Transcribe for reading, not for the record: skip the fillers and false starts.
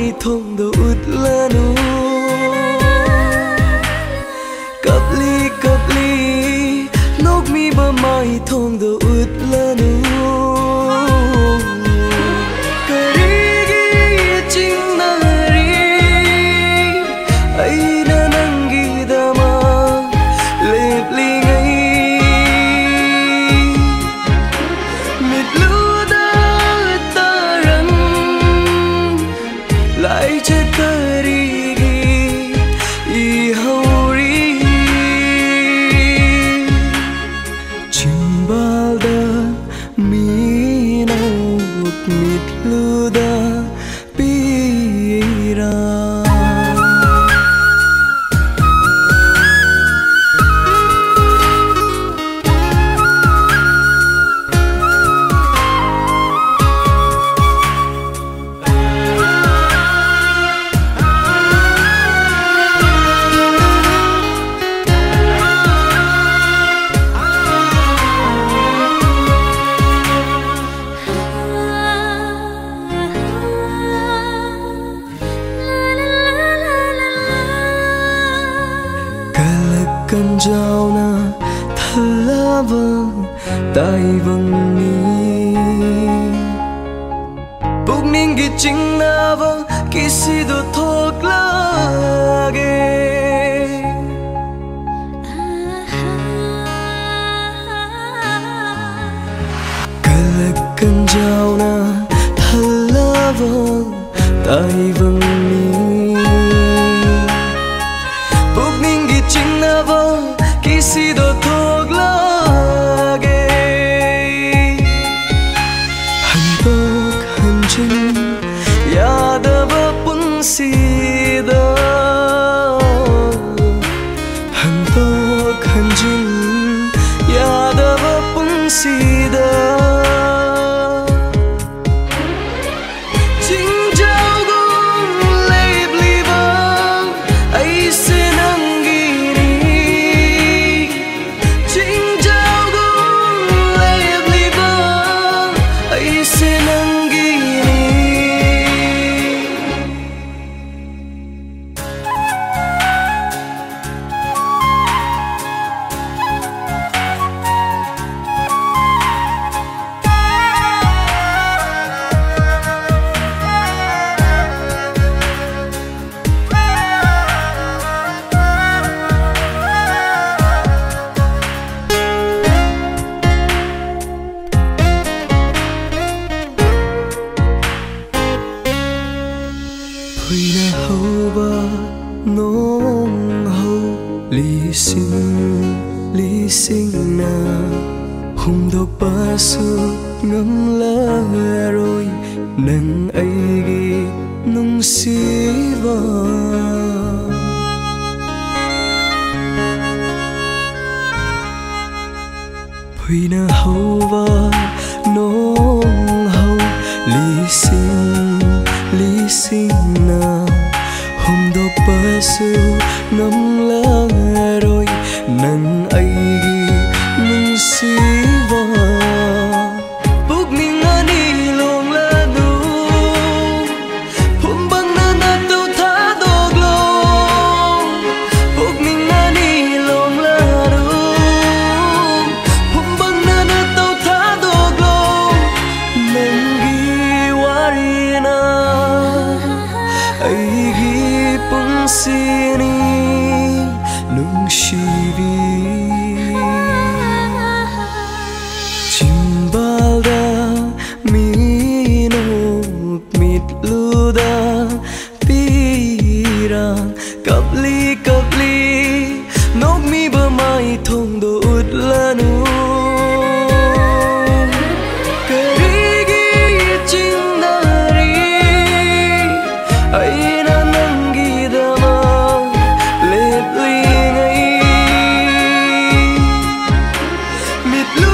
mai thông đồ út là nu cặp ly nóc mi bờ mai thông đồ út là nu cần trao na thật là vâng tai vâng ni bốc ninh kỳ chính na vâng kỳ si đồ thuộc la ghê cần trao na thật là vâng tai vâng ni bốc ninh kỳ chính na vâng kỳ si đồ thuộc la ghê hành bốc hành trình ya da ba pun si da hành bốc hành trình ya da ba pun si da lý sinh na hùng độc ba su ngắm lá rồi nâng ai ghi nung si va phui na hậu va nong hậu lý sinh na hùng độc ba su ngắm lá rồi nâng ai ghi nung si va bốc ninh ani long la nu hum bang na na tu tha dog lo bốc ninh ani long la nu hum bang na na tu tha dog lo nâng ghi warina ai ghi pung si ni nung si vi chimbalda minok mitluda pirang kapli nok mi ba mai thong do ut lanu karigi chinari aina nangi dama letli ngai mitlu